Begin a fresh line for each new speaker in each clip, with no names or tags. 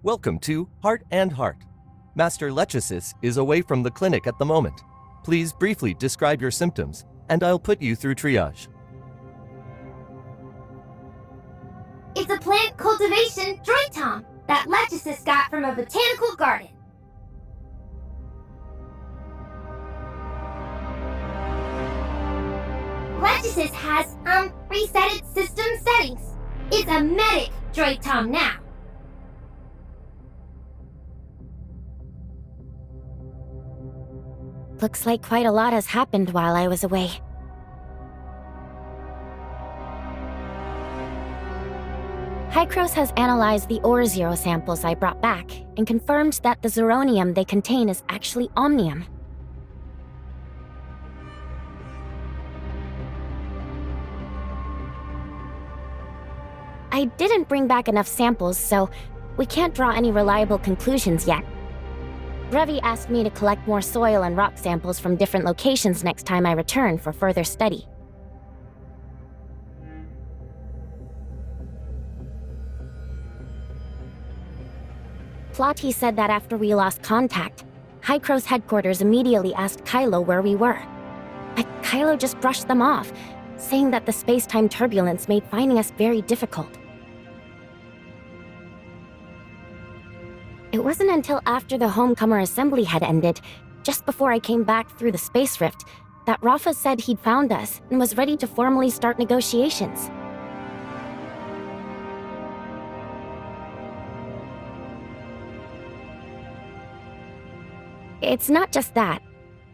Welcome to Heart and Heart. Master Lechesis is away from the clinic at the moment. Please briefly describe your symptoms, and I'll put you through triage.
It's a plant cultivation droid tom that Lechesis got from a botanical garden. Lechesis has, reset its system settings. It's a medic droid tom now.
Looks like quite a lot has happened while I was away. Hykros has analyzed the ore zero samples I brought back and confirmed that the zeronium they contain is actually omnium. I didn't bring back enough samples, so we can't draw any reliable conclusions yet. Revi asked me to collect more soil and rock samples from different locations next time I return for further study. Plotty said that after we lost contact, Hykros headquarters immediately asked Kailo where we were. But Kailo just brushed them off, saying that the space-time turbulence made finding us very difficult. It wasn't until after the Homecomer assembly had ended, just before I came back through the space rift, that Rafa said he'd found us and was ready to formally start negotiations. It's not just that.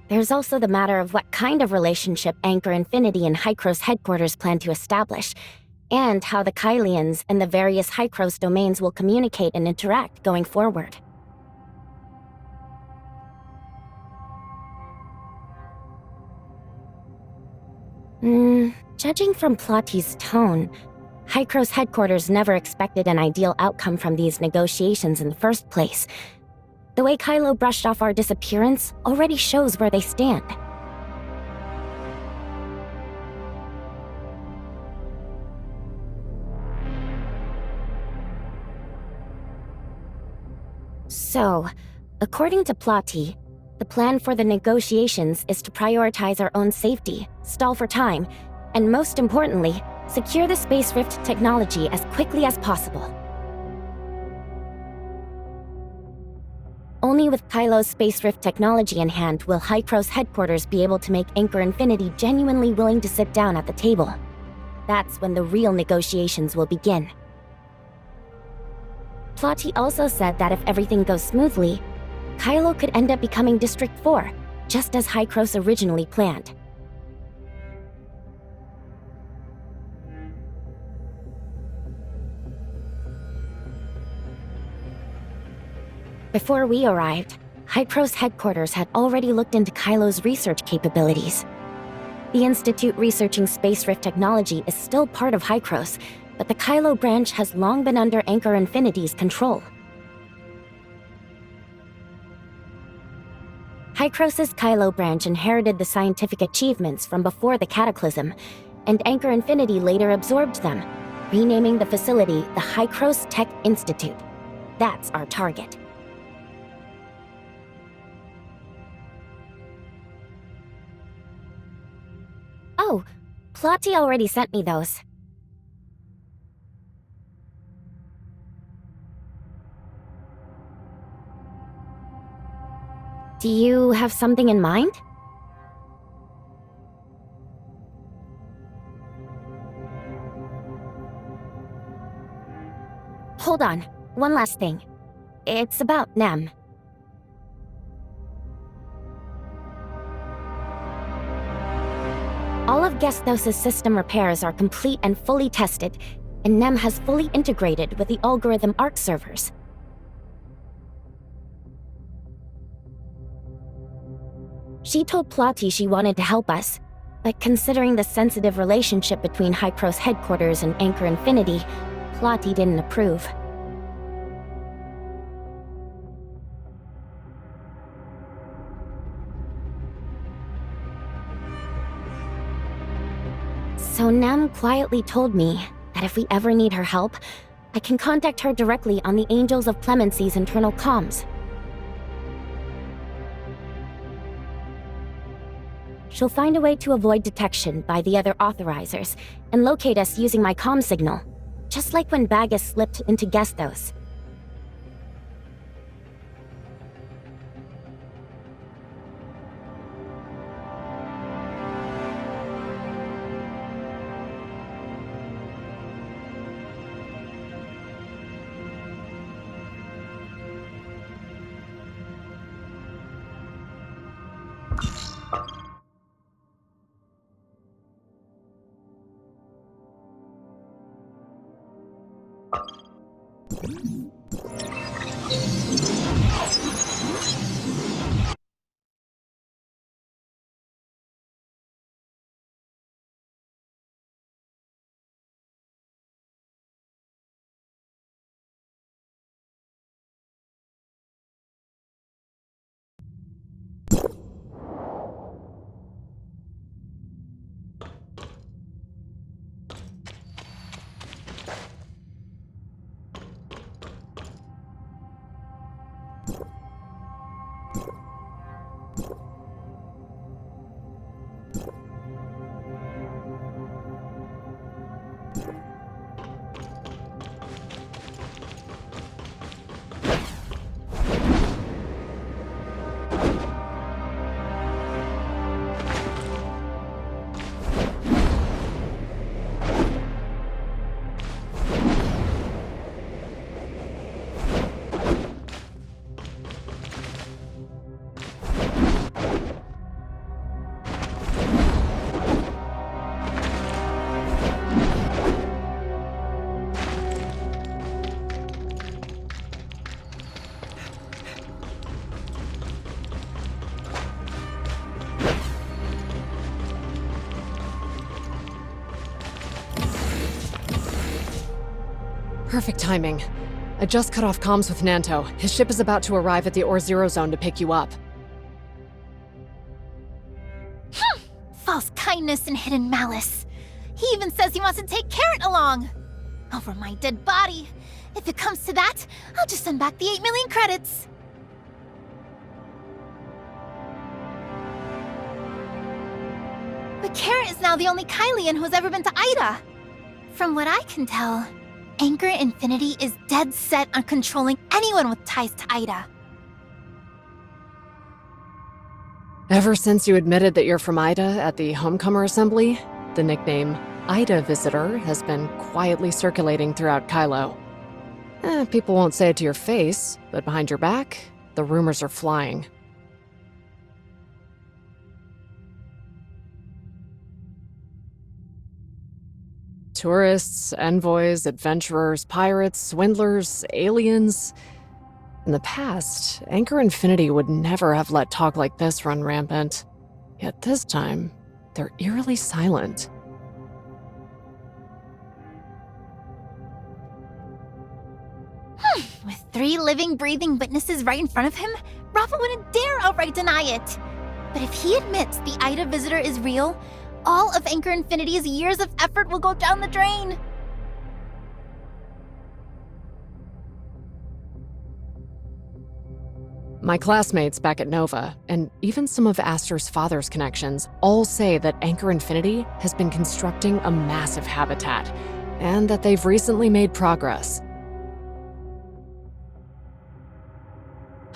There's also the matter of what kind of relationship Anchor Infinity and Hykros headquarters plan to establish, and how the Kailians and the various Hykros domains will communicate and interact going forward. Judging from Plotty's tone, Hykros headquarters never expected an ideal outcome from these negotiations in the first place. The way Kailo brushed off our disappearance already shows where they stand. So, according to Plotty, the plan for the negotiations is to prioritize our own safety, stall for time, and most importantly, secure the Space Rift technology as quickly as possible. Only with Kailo's Space Rift technology in hand will Hykros headquarters be able to make Anchor Infinity genuinely willing to sit down at the table. That's when the real negotiations will begin. Plotty also said that if everything goes smoothly, Kailo could end up becoming District 4, just as Hykros originally planned. Before we arrived, Hykros headquarters had already looked into Kailo's research capabilities. The Institute researching Space Rift technology is still part of Hykros, but the Kailo branch has long been under Anchor Infinity's control. Hykros' Kailo branch inherited the scientific achievements from before the Cataclysm, and Anchor Infinity later absorbed them, renaming the facility the Hykros Tech Institute. That's our target. Oh, Plotty already sent me those. Do you have something in mind? Hold on, one last thing. It's about Nem. All of Gestos' system repairs are complete and fully tested, and Nem has fully integrated with the algorithm ARC servers. She told Plotty she wanted to help us, but considering the sensitive relationship between Hykros headquarters and Anchor Infinity, Plotty didn't approve. So Nem quietly told me that if we ever need her help, I can contact her directly on the Angels of Clemency's internal comms. She'll find a way to avoid detection by the other authorizers and locate us using my comm signal, just like when Bagus slipped into Gestos.
Perfect timing. I just cut off comms with Nanto. His ship is about to arrive at the Ore Zero Zone to pick you up.
False kindness and hidden malice. He even says he wants to take Carrot along. Over my dead body. If it comes to that, I'll just send back the 8 million credits. But Carrot is now the only Kylian who's ever been to Ida. From what I can tell, Anchor Infinity is dead set on controlling anyone with ties to Ida.
Ever since you admitted that you're from Ida at the Homecomer Assembly, the nickname Ida Visitor has been quietly circulating throughout Kailo. People won't say it to your face, but behind your back, the rumors are flying. Tourists, envoys, adventurers, pirates, swindlers, aliens. In the past, Anchor Infinity would never have let talk like this run rampant. Yet this time, they're eerily silent.
With 3 living, breathing witnesses right in front of him, Rafa wouldn't dare outright deny it. But if he admits the Ida Visitor is real, all of Anchor Infinity's years of effort will go down the drain.
My classmates back at Nova, and even some of Aster's father's connections, all say that Anchor Infinity has been constructing a massive habitat, and that they've recently made progress.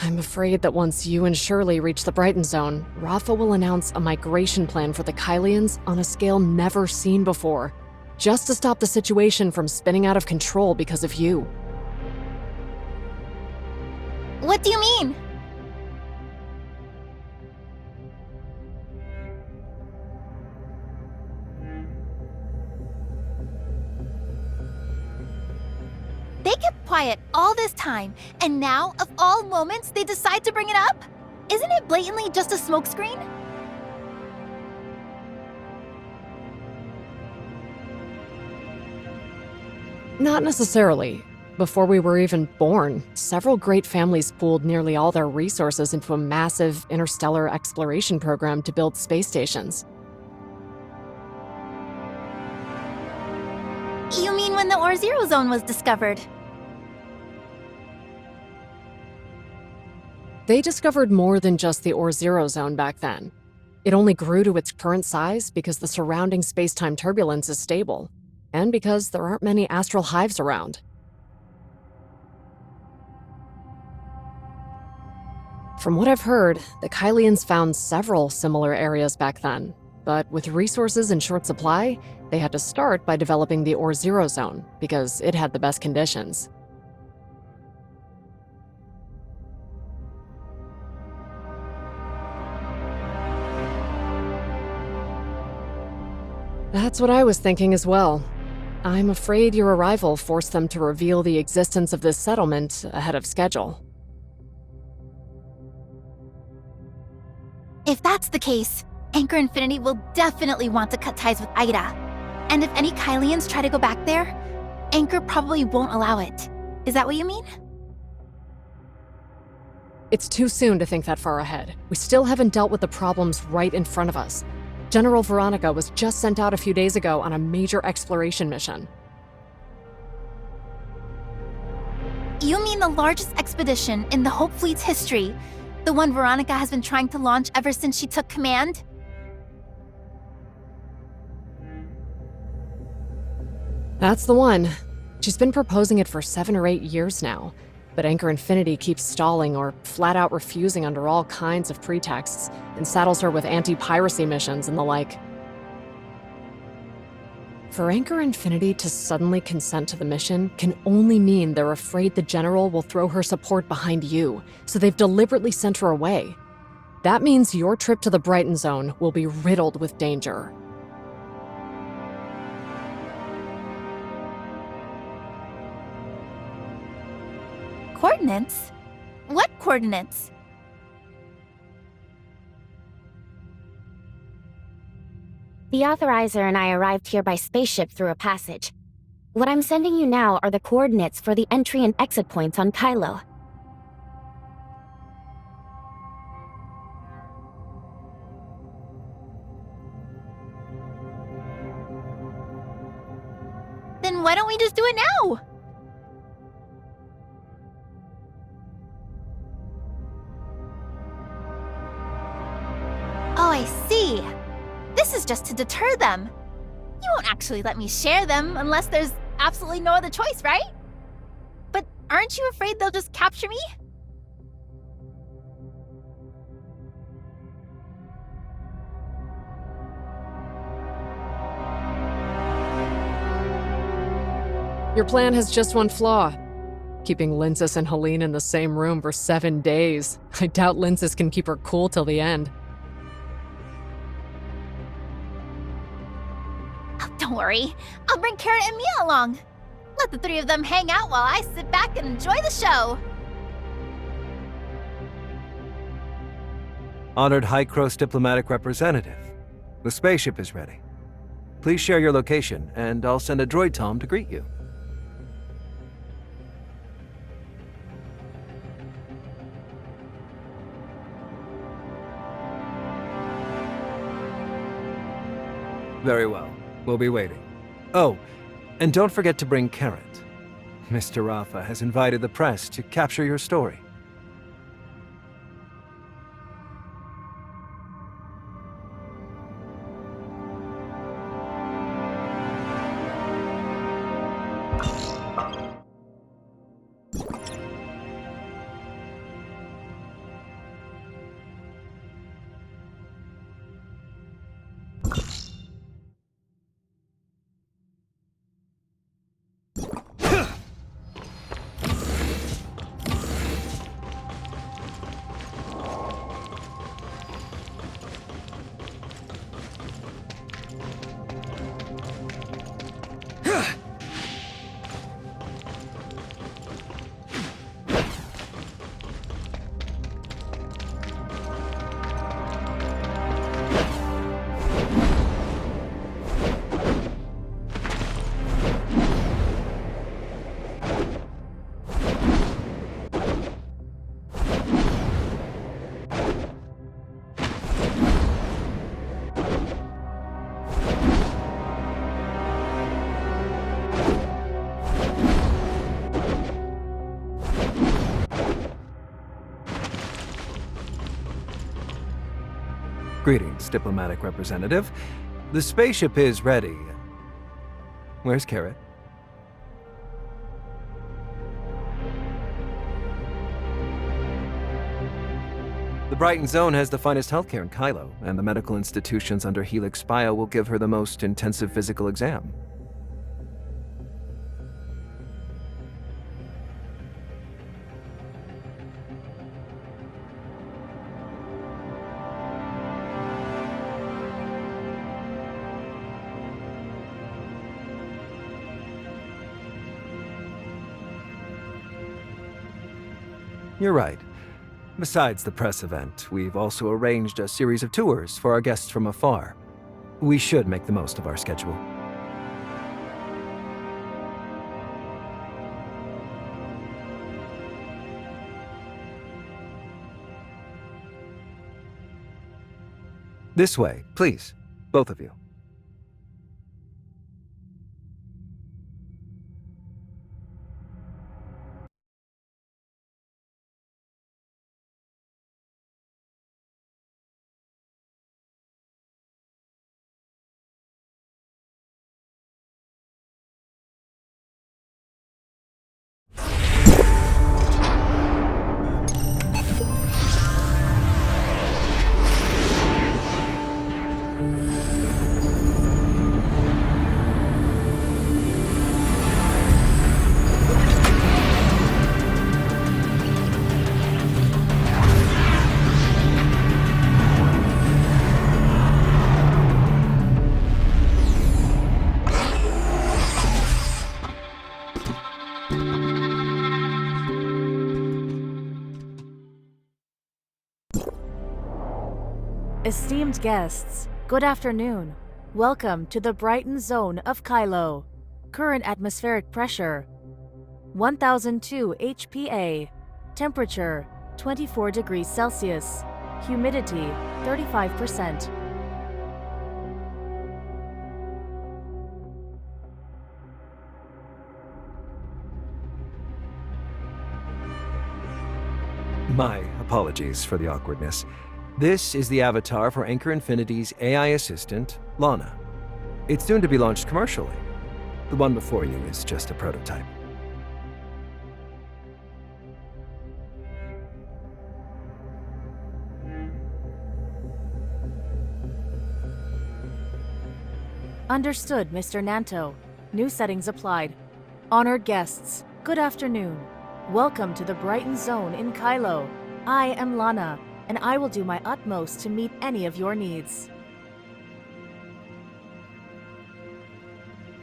I'm afraid that once you and Shirley reach the Brighton Zone, Rafa will announce a migration plan for the Kylians on a scale never seen before, just to stop the situation from spinning out of control because of you.
What do you mean? They kept quiet all this time, and now, of all moments, they decide to bring it up? Isn't it blatantly just a smokescreen?
Not necessarily. Before we were even born, several great families pooled nearly all their resources into a massive interstellar exploration program to build space stations.
You mean when the Or-Zero Zone was discovered?
They discovered more than just the Or-Zero Zone back then. It only grew to its current size because the surrounding space-time turbulence is stable, and because there aren't many astral hives around. From what I've heard, the Kailians found several similar areas back then, but with resources in short supply, they had to start by developing the Or-Zero Zone because it had the best conditions. That's what I was thinking as well. I'm afraid your arrival forced them to reveal the existence of this settlement ahead of schedule.
If that's the case, Anchor Infinity will definitely want to cut ties with Ida. And if any Kailians try to go back there, Anchor probably won't allow it. Is that what you mean?
It's too soon to think that far ahead. We still haven't dealt with the problems right in front of us. General Veronica was just sent out a few days ago on a major exploration mission.
You mean the largest expedition in the Hope Fleet's history? The one Veronica has been trying to launch ever since she took command?
That's the one. She's been proposing it for 7 or 8 years now, but Anchor Infinity keeps stalling or flat out refusing under all kinds of pretexts and saddles her with anti-piracy missions and the like. For Anchor Infinity to suddenly consent to the mission can only mean they're afraid the General will throw her support behind you, so they've deliberately sent her away. That means your trip to the Brighton Zone will be riddled with danger.
Coordinates? What coordinates?
The authorizer and I arrived here by spaceship through a passage. What I'm sending you now are the coordinates for the entry and exit points on Kailo.
Then why don't we just do it now? Oh, I see. This is just to deter them. You won't actually let me share them unless there's absolutely no other choice, right? But aren't you afraid they'll just capture me?
Your plan has just one flaw. Keeping Lindsys and Helene in the same room for 7 days. I doubt Lindsys can keep her cool till the end.
Oh, don't worry. I'll bring Carrot and Mia along. Let the 3 of them hang out while I sit back and enjoy the show.
Honored High-Cross diplomatic representative. The spaceship is ready. Please share your location, and I'll send a droid Tom to greet you. Very well. We'll be waiting. Oh, and don't forget to bring Carrot. Mr. Rafa has invited the press to capture your story. Greetings, diplomatic representative. The spaceship is ready. Where's Carrot? The Brighton Zone has the finest healthcare in Kailo, and the medical institutions under Helix Bio will give her the most intensive physical exam. You're right. Besides the press event, we've also arranged a series of tours for our guests from afar. We should make the most of our schedule. This way, please, both of you.
Esteemed guests, good afternoon. Welcome to the Brighton Zone of Kailo. Current atmospheric pressure 1002 HPA. Temperature 24 degrees Celsius. Humidity 35%.
My apologies for the awkwardness. This is the avatar for Anchor Infinity's AI assistant, Lana. It's soon to be launched commercially. The one before you is just a prototype.
Understood, Mr. Nanto. New settings applied. Honored guests, good afternoon. Welcome to the Brighton Zone in Kailo. I am Lana, and I will do my utmost to meet any of your needs.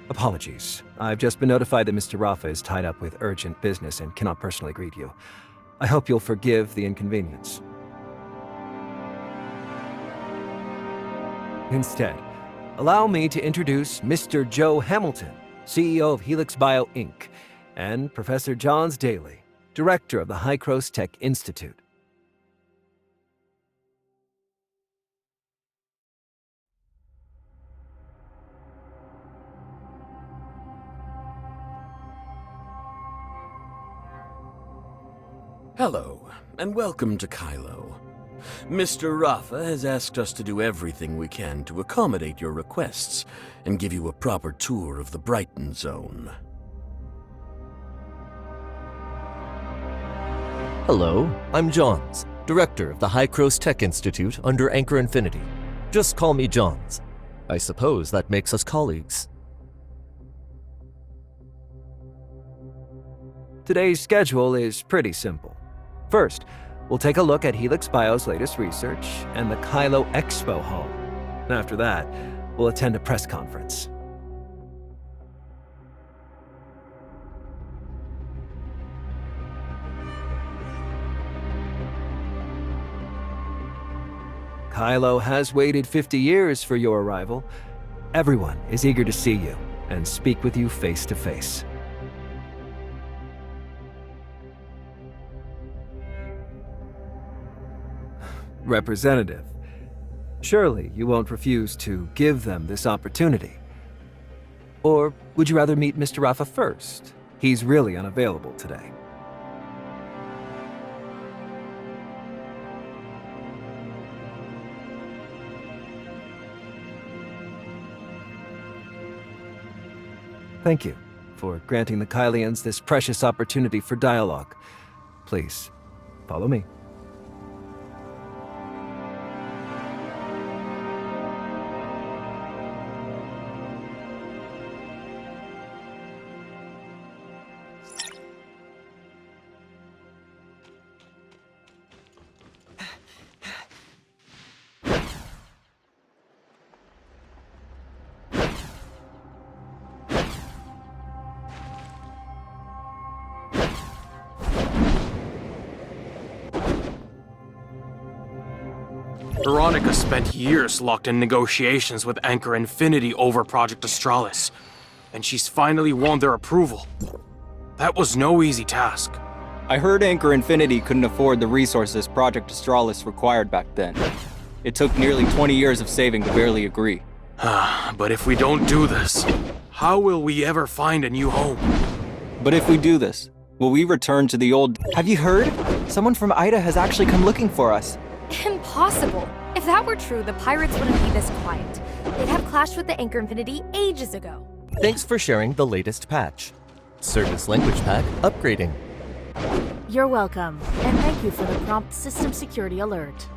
Apologies. I've just been notified that Mr. Rafa is tied up with urgent business and cannot personally greet you. I hope you'll forgive the inconvenience. Instead, allow me to introduce Mr. Joe Hamilton, CEO of Helix Bio, Inc., and Professor Johns Daly, Director of the Hycros Tech Institute.
Hello, and welcome to Kailo. Mr. Rafa has asked us to do everything we can to accommodate your requests and give you a proper tour of the Brighton Zone.
Hello, I'm Johns, Director of the Hycros Tech Institute under Anchor Infinity. Just call me Johns. I suppose that makes us colleagues.
Today's schedule is pretty simple. First, we'll take a look at Helix Bio's latest research and the Kailo Expo Hall. After that, we'll attend a press conference. Kailo has waited 50 years for your arrival. Everyone is eager to see you and speak with you face to face. Representative, surely you won't refuse to give them this opportunity. Or would you rather meet Mr. Rafa first? He's really unavailable today. Thank you for granting the Kailians this precious opportunity for dialogue. Please, follow me.
Veronica spent years locked in negotiations with Anchor Infinity over Project Astralis, and she's finally won their approval. That was no easy task.
I heard Anchor Infinity couldn't afford the resources Project Astralis required back then. It took nearly 20 years of saving to barely agree.
But if we don't do this, how will we ever find a new home?
But if we do this, will we return to the old...
Have you heard? Someone from Ida has actually come looking for us.
Impossible! If that were true, the pirates wouldn't be this quiet. They'd have clashed with the Anchor Infinity ages ago.
Thanks for sharing the latest patch. Service language pack upgrading.
You're welcome, and thank you for the prompt system security alert.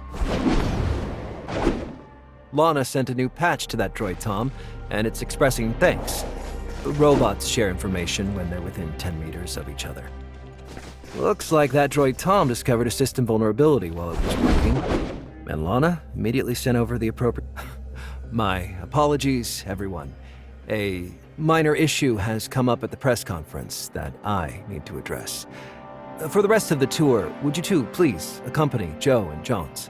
Lana sent a new patch to that droid, Tom, and it's expressing thanks. Robots share information when they're within 10 meters of each other. Looks like that droid Tom discovered a system vulnerability while it was working, and Lana immediately sent over the appropriate... My apologies, everyone. A minor issue has come up at the press conference that I need to address. For the rest of the tour, would you two please accompany Joe and Jones?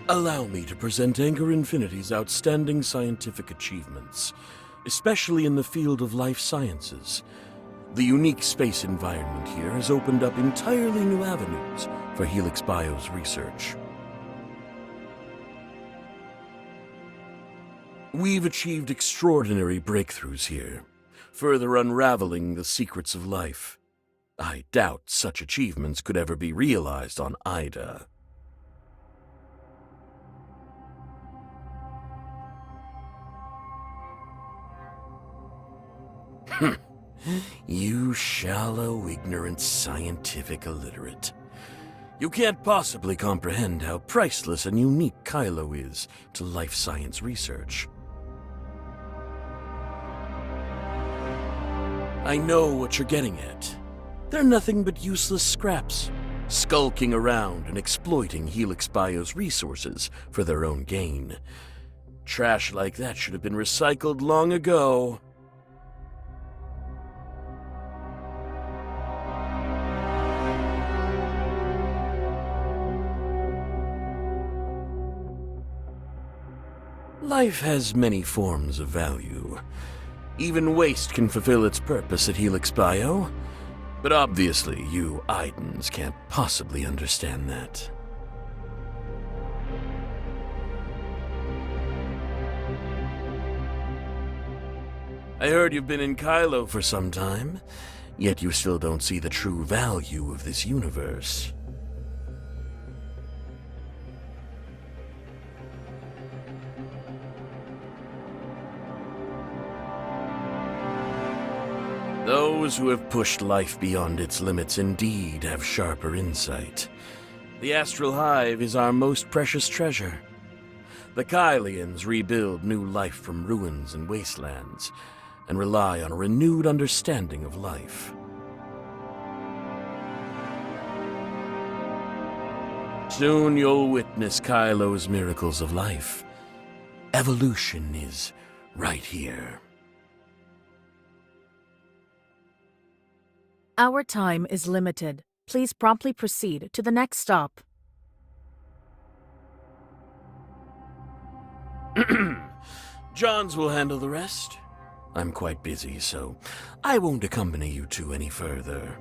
Allow me to present Anchor Infinity's outstanding scientific achievements, especially in the field of life sciences. The unique space environment here has opened up entirely new avenues for Helix Bio's research. We've achieved extraordinary breakthroughs here, further unraveling the secrets of life. I doubt such achievements could ever be realized on Ida. You shallow, ignorant, scientific illiterate. You can't possibly comprehend how priceless and unique Kailo is to life science research. I know what you're getting at. They're nothing but useless scraps, skulking around and exploiting Helix Bio's resources for their own gain. Trash like that should have been recycled long ago. Life has many forms of value. Even waste can fulfill its purpose at Helix Bio. But obviously, you Idans can't possibly understand that. I heard you've been in Kailo for some time, yet you still don't see the true value of this universe. Those who have pushed life beyond its limits indeed have sharper insight. The Astral Hive is our most precious treasure. The Kailians rebuild new life from ruins and wastelands, and rely on a renewed understanding of life. Soon you'll witness Kailo's miracles of life. Evolution is right here.
Our time is limited. Please promptly proceed to the next stop.
Johns will handle the rest. I'm quite busy, so I won't accompany you two any further.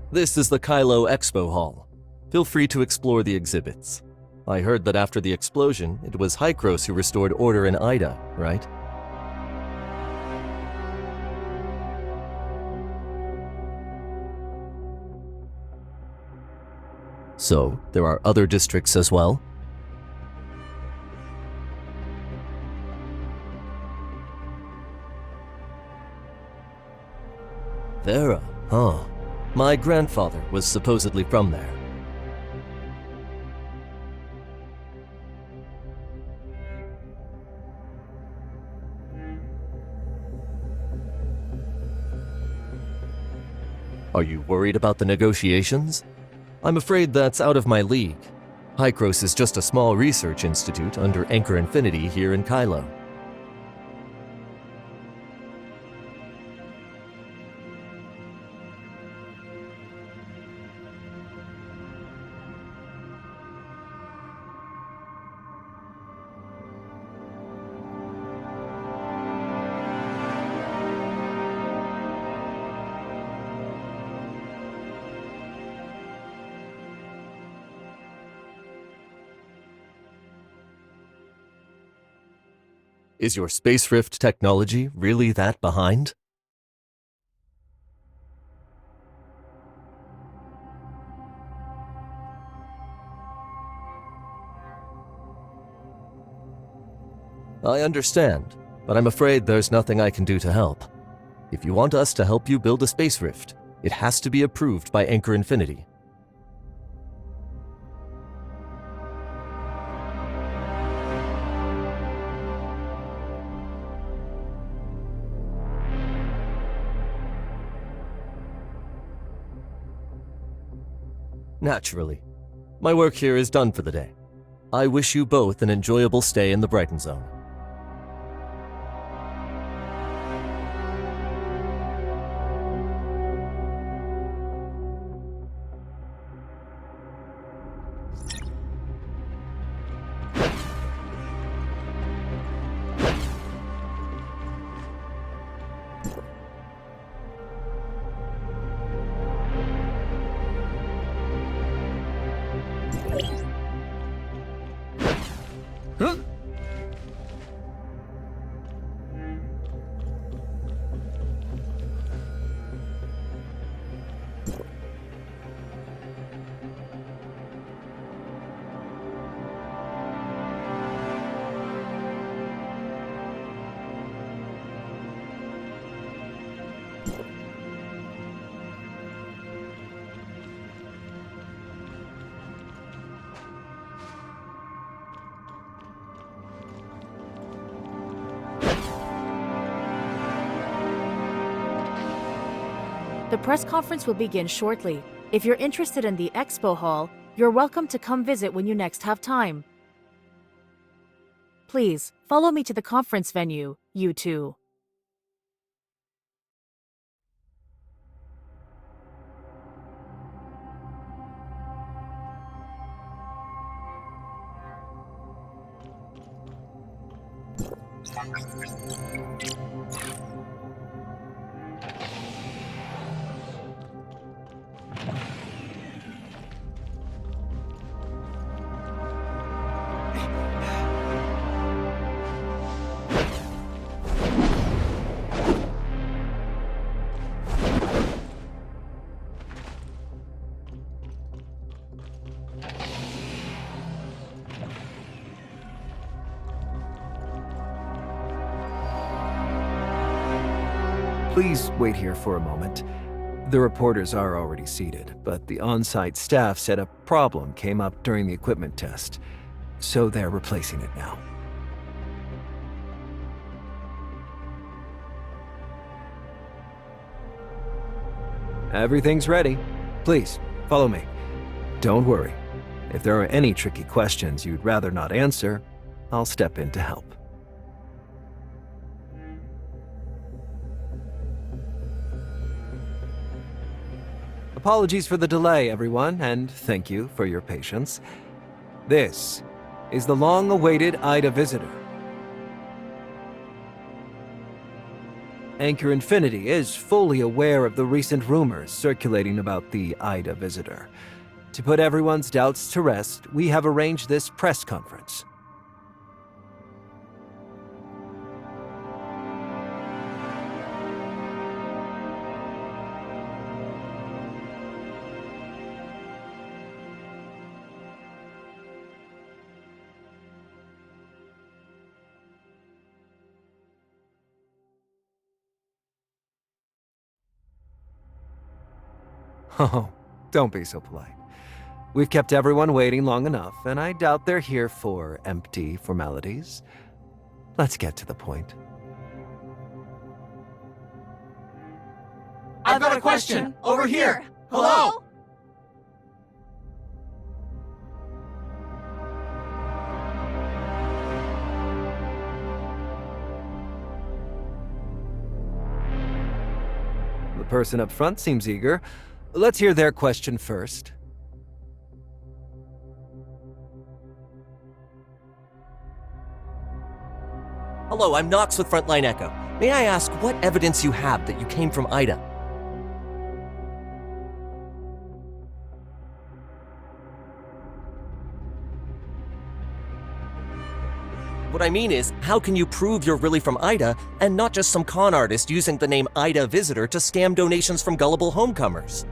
This is the Kailo Expo Hall. Feel free to explore the exhibits. I heard that after the explosion, it was Hykros who restored order in Ida, right? So, there are other districts as well? Vera, huh? My grandfather was supposedly from there. Are you worried about the negotiations? I'm afraid that's out of my league. Hykros is just a small research institute under Anchor Infinity here in Kailo. Is your space rift technology really that behind? I understand, but I'm afraid there's nothing I can do to help. If you want us to help you build a space rift, it has to be approved by Anchor Infinity. Naturally. My work here is done for the day. I wish you both an enjoyable stay in the Brighton Zone.
The press conference will begin shortly. If you're interested in the expo hall, you're welcome to come visit when you next have time. Please, follow me to the conference venue, you two.
Please wait here for a moment. The reporters are already seated, but the on-site staff said a problem came up during the equipment test, so they're replacing it now. Everything's ready. Please, follow me. Don't worry. If there are any tricky questions you'd rather not answer, I'll step in to help. Apologies for the delay, everyone, and thank you for your patience. This is the long-awaited Ida visitor. Anchor Infinity is fully aware of the recent rumors circulating about the Ida visitor. To put everyone's doubts to rest, we have arranged this press conference. Oh, don't be so polite. We've kept everyone waiting long enough, and I doubt they're here for empty formalities. Let's get to the point.
I've got a question! Over here! Hello?
The person up front seems eager. Let's hear their question first.
Hello, I'm Knox with Frontline Echo. May I ask what evidence you have that you came from Ida? What I mean is, how can you prove you're really from Ida and not just some con artist using the name Ida Visitor to scam donations from gullible homecomers?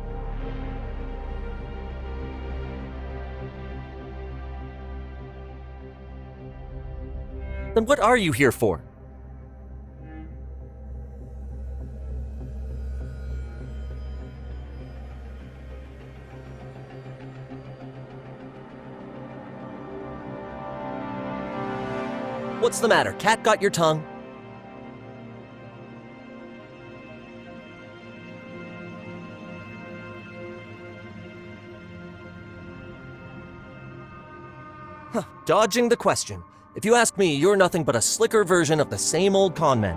Then what are you here for? What's the matter? Cat got your tongue? Huh, dodging the question. If you ask me, you're nothing but a slicker version of the same old con men.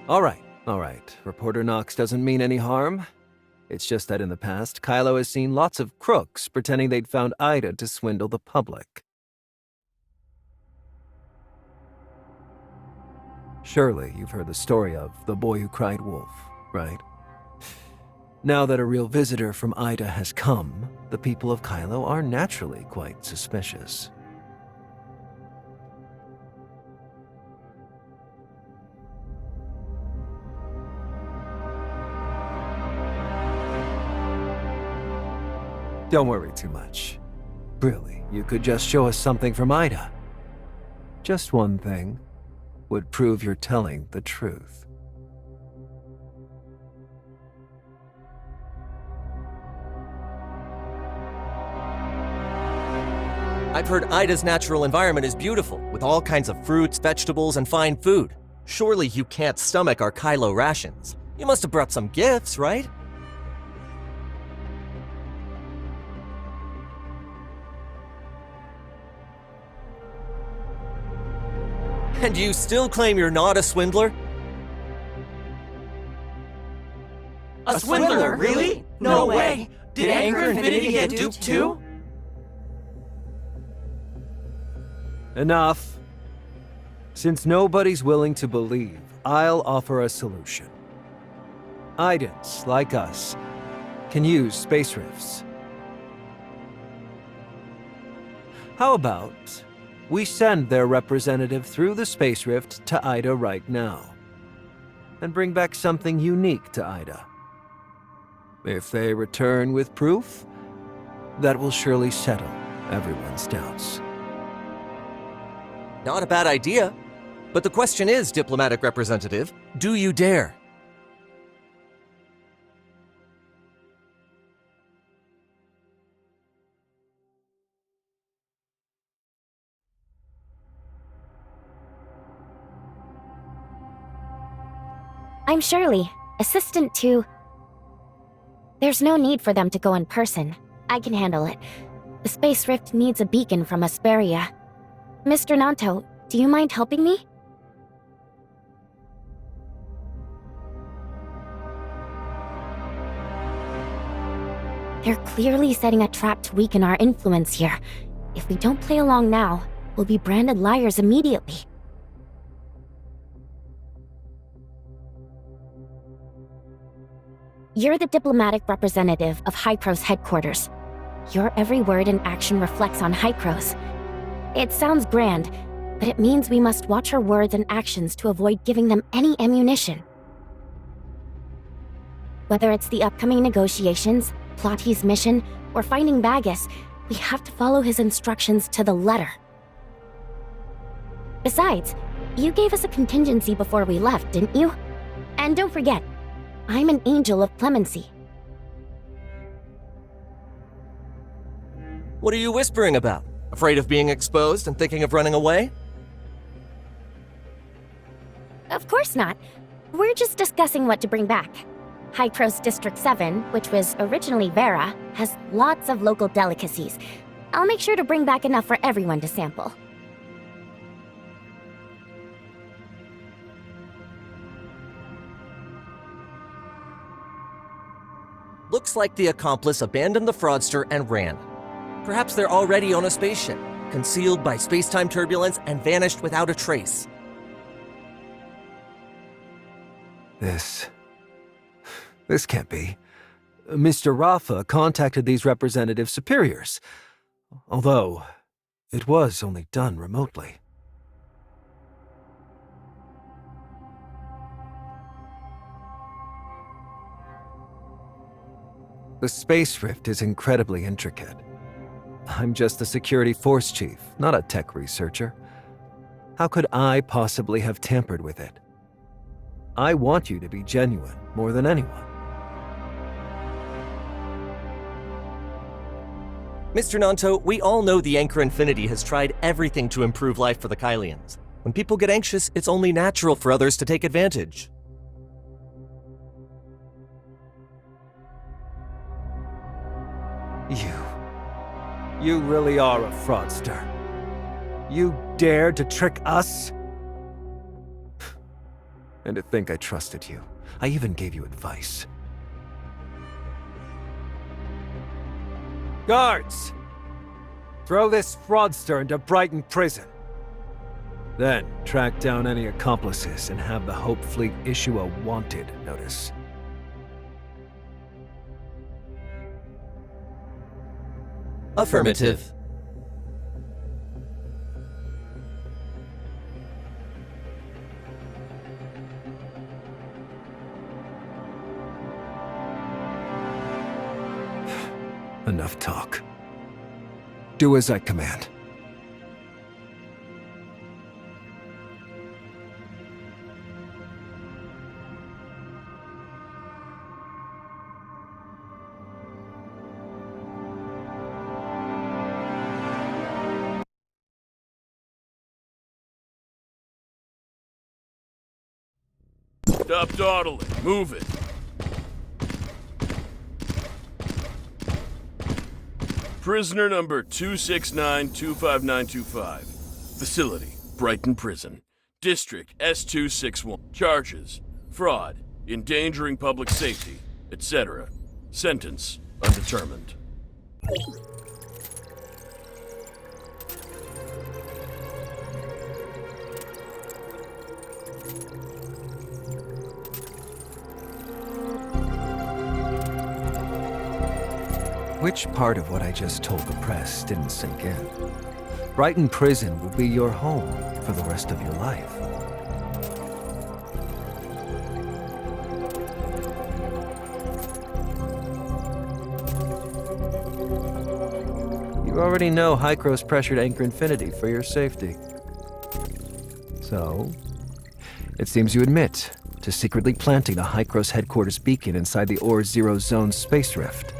All right. Reporter Knox doesn't mean any harm. It's just that in the past, Kailo has seen lots of crooks pretending they'd found Ida to swindle the public. Surely you've heard the story of the boy who cried wolf, right? Now that a real visitor from Ida has come, the people of Kailo are naturally quite suspicious. Don't worry too much. Really, you could just show us something from Ida. Just one thing would prove you're telling the truth.
I've heard Ida's natural environment is beautiful, with all kinds of fruits, vegetables, and fine food. Surely you can't stomach our Kailo rations. You must have brought some gifts, right? And you still claim you're not a swindler?
A swindler, really? No way! Did Anchor Infinity get duped too?
Enough. Since nobody's willing to believe, I'll offer a solution. Idans, like us, can use space rifts. How about we send their representative through the space rift to Ida right now, and bring back something unique to Ida? If they return with proof, that will surely settle everyone's doubts.
Not a bad idea. But the question is, diplomatic representative, do you dare?
I'm Shirley, assistant to... There's no need for them to go in person. I can handle it. The Space Rift needs a beacon from Asperia. Mr. Nanto, do you mind helping me? They're clearly setting a trap to weaken our influence here. If we don't play along now, we'll be branded liars immediately. You're the diplomatic representative of Hycros headquarters. Your every word and action reflects on Hycros. It sounds grand, but it means we must watch our words and actions to avoid giving them any ammunition. Whether it's the upcoming negotiations, Plotty's mission, or finding Bagus, we have to follow his instructions to the letter. Besides, you gave us a contingency before we left, didn't you? And don't forget, I'm an angel of clemency.
What are you whispering about? Afraid of being exposed and thinking of running away?
Of course not. We're just discussing what to bring back. Hycros District 7, which was originally Vera, has lots of local delicacies. I'll make sure to bring back enough for everyone to sample.
Looks like the accomplice abandoned the fraudster and ran. Perhaps they're already on a spaceship, concealed by space-time turbulence and vanished without a trace.
This can't be. Mr. Rafa contacted these representative superiors, although it was only done remotely. The space rift is incredibly intricate. I'm just a security force chief, not a tech researcher. How could I possibly have tampered with it? I want you to be genuine more than anyone.
Mr. Nanto, we all know the Anchor Infinity has tried everything to improve life for the Kailians. When people get anxious, it's only natural for others to take advantage.
You really are a fraudster. You dared to trick us? And to think I trusted you. I even gave you advice. Guards! Throw this fraudster into Brighton Prison. Then track down any accomplices and have the Hope Fleet issue a wanted notice.
Affirmative.
Enough talk. Do as I command.
Stop dawdling. Move it. Prisoner number 269-25925. Facility, Brighton Prison. District S261. Charges, fraud, endangering public safety, etc. Sentence, undetermined.
Which part of what I just told the press didn't sink in? Brighton Prison will be your home for the rest of your life. You already know Hycros pressured Anchor Infinity for your safety. So, it seems you admit to secretly planting the Hycros headquarters beacon inside the Ore Zero Zone space rift.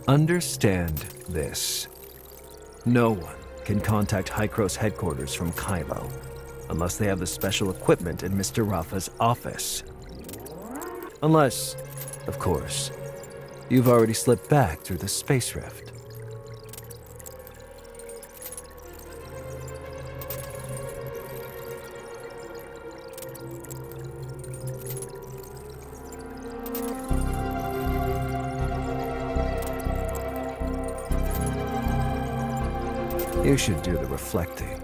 Understand this. No one can contact Hycros headquarters from Kailo unless they have the special equipment in Mr. Rafa's office. Unless, of course, you've already slipped back through the space rift. You should do the reflecting.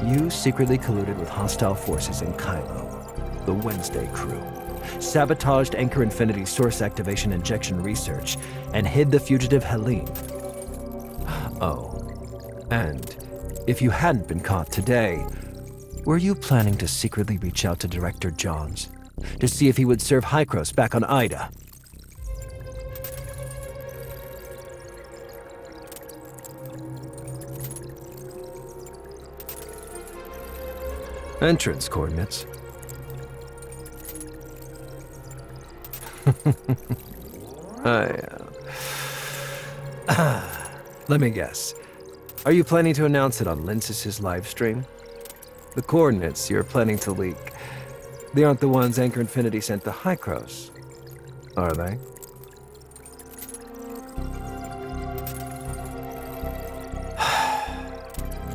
You secretly colluded with hostile forces in Kailo, the Wednesday crew, sabotaged Anchor Infinity's source activation injection research, and hid the fugitive Helene. Oh, and if you hadn't been caught today, were you planning to secretly reach out to Director Johns to see if he would serve Hykros back on Ida? Entrance coordinates. Let me guess. Are you planning to announce it on Linsys' live stream? The coordinates you're planning to leak, they aren't the ones Anchor Infinity sent to Hykros, are they?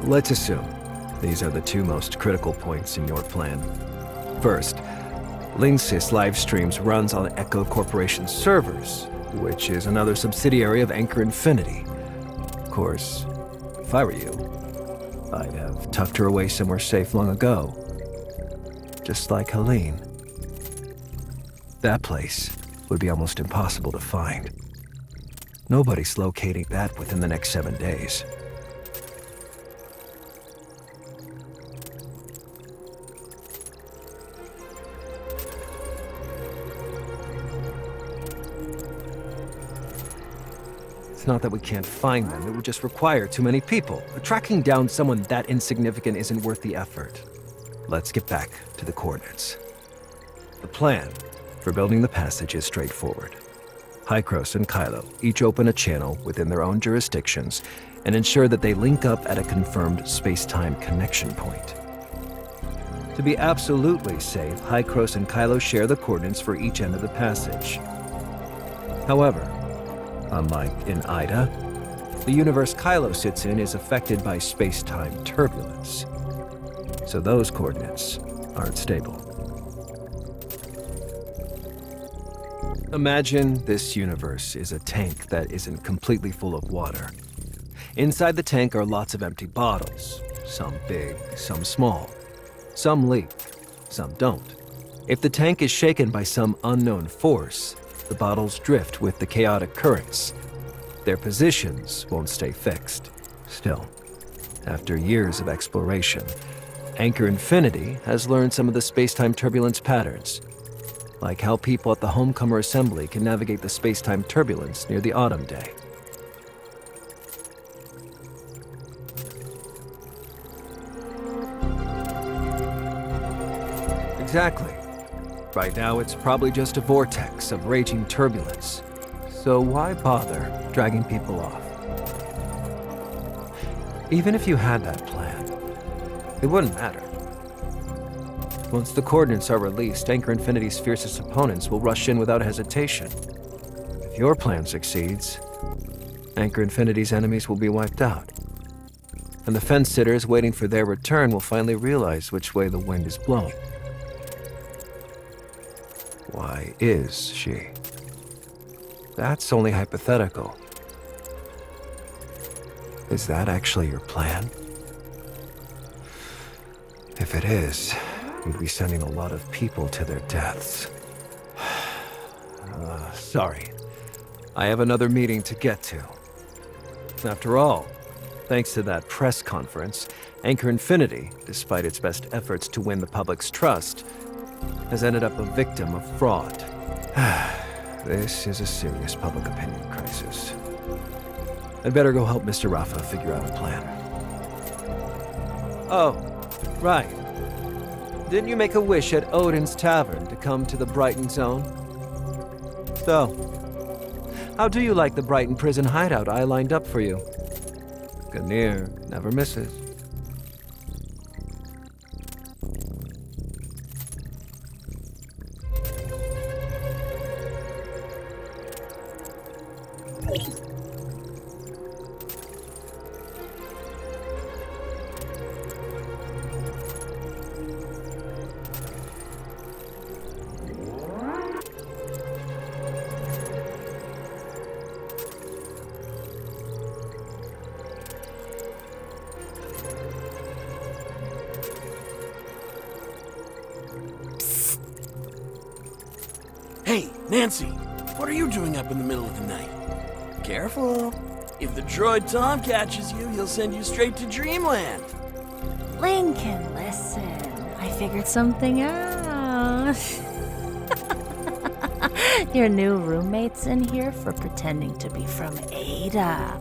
Let's assume these are the two most critical points in your plan. First, Linsys live streams runs on Echo Corporation's servers, which is another subsidiary of Anchor Infinity. Of course, if I were you, I'd have tucked her away somewhere safe long ago. Just like Helene. That place would be almost impossible to find. Nobody's locating that within the next 7 days. It's not that we can't find them, it would just require too many people. Tracking down someone that insignificant isn't worth the effort. Let's get back to the coordinates. The plan for building the passage is straightforward. Hykros and Kailo each open a channel within their own jurisdictions and ensure that they link up at a confirmed space-time connection point. To be absolutely safe, Hykros and Kailo share the coordinates for each end of the passage. However, unlike in Ida, the universe Kailo sits in is affected by space-time turbulence. So those coordinates aren't stable. Imagine this universe is a tank that isn't completely full of water. Inside the tank are lots of empty bottles, some big, some small. Some leak, some don't. If the tank is shaken by some unknown force, the bottles drift with the chaotic currents. Their positions won't stay fixed. Still, after years of exploration, Anchor Infinity has learned some of the space-time turbulence patterns, like how people at the Homecomer Assembly can navigate the space-time turbulence near the autumn day. Exactly. Right now, it's probably just a vortex of raging turbulence. So why bother dragging people off? Even if you had that plan, it wouldn't matter. Once the coordinates are released, Anchor Infinity's fiercest opponents will rush in without hesitation. If your plan succeeds, Anchor Infinity's enemies will be wiped out. And the fence-sitters waiting for their return will finally realize which way the wind is blowing. Why is she? That's only hypothetical. Is that actually your plan? If it is, we'd be sending a lot of people to their deaths. Sorry. I have another meeting to get to. After all, thanks to that press conference, Anchor Infinity, despite its best efforts to win the public's trust, has ended up a victim of fraud. This is a serious public opinion crisis. I'd better go help Mr. Rafa figure out a plan. Oh, right. Didn't you make a wish at Odin's Tavern to come to the Brighton Zone? So, how do you like the Brighton prison hideout I lined up for you? Ganir never misses.
Hey, Nancy, what are you doing up in the middle of the night? Careful. If the droid Tom catches you, he'll send you straight to Dreamland.
Lincoln, listen. I figured something out. Your new roommate's in here for pretending to be from Ada.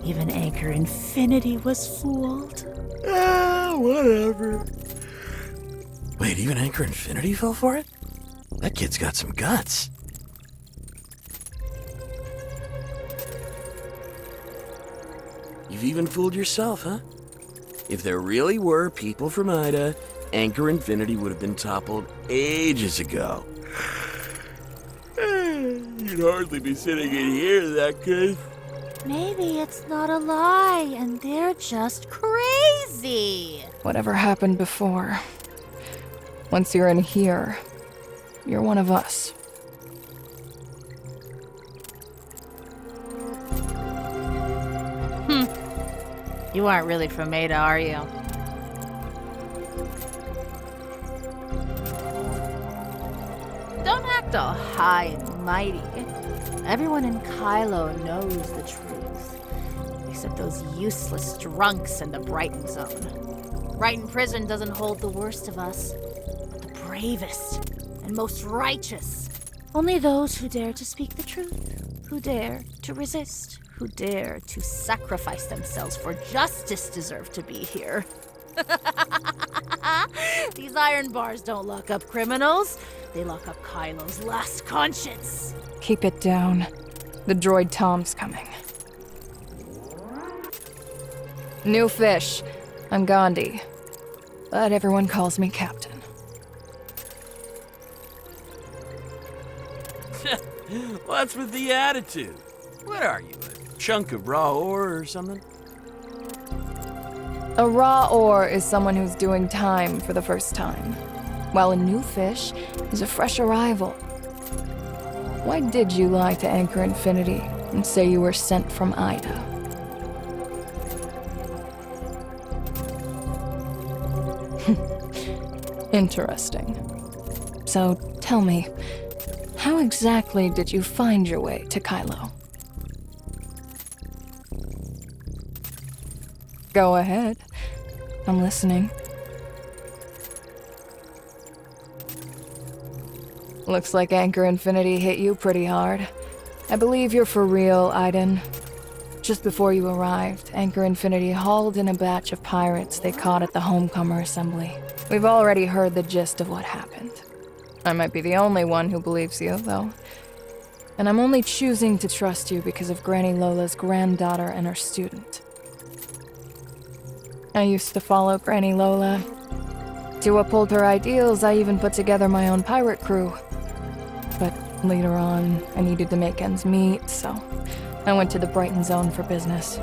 Even Anchor Infinity was fooled.
Whatever. Wait, even Anchor Infinity fell for it? That kid's got some guts. You've even fooled yourself, huh? If there really were people from Ida, Anchor Infinity would have been toppled ages ago. You'd hardly be sitting in here, that good.
Maybe it's not a lie and they're just crazy.
Whatever happened before. Once you're in here, you're one of us.
You aren't really from Ada, are you? Don't act all high and mighty. Everyone in Kailo knows the truth. Except those useless drunks in the Brighton Zone. Brighton Prison doesn't hold the worst of us, but the bravest and most righteous. Only those who dare to speak the truth, who dare to resist, who dare to sacrifice themselves for justice deserve to be here. These iron bars don't lock up criminals. They lock up Kailo's last conscience.
Keep it down. The droid Tom's coming. New fish. I'm Gandhi. But everyone calls me Captain.
What's with the attitude? What are you, a chunk of raw ore or something?
A raw ore is someone who's doing time for the first time, while a new fish is a fresh arrival. Why did you lie to Anchor Infinity and say you were sent from Ida? Interesting. So tell me, how exactly did you find your way to Kailo? Go ahead. I'm listening. Looks like Anchor Infinity hit you pretty hard. I believe you're for real, Aiden. Just before you arrived, Anchor Infinity hauled in a batch of pirates they caught at the Homecomer Assembly. We've already heard the gist of what happened. I might be the only one who believes you, though. And I'm only choosing to trust you because of Granny Lola's granddaughter and her student. I used to follow Granny Lola. To uphold her ideals, I even put together my own pirate crew. But later on, I needed to make ends meet, so I went to the Brighton Zone for business.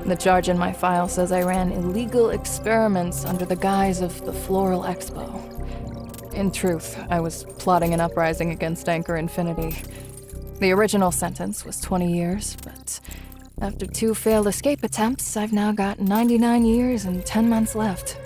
The charge in my file says I ran illegal experiments under the guise of the Floral Expo. In truth, I was plotting an uprising against Anchor Infinity. The original sentence was 20 years, but after 2 failed escape attempts, I've now got 99 years and 10 months left.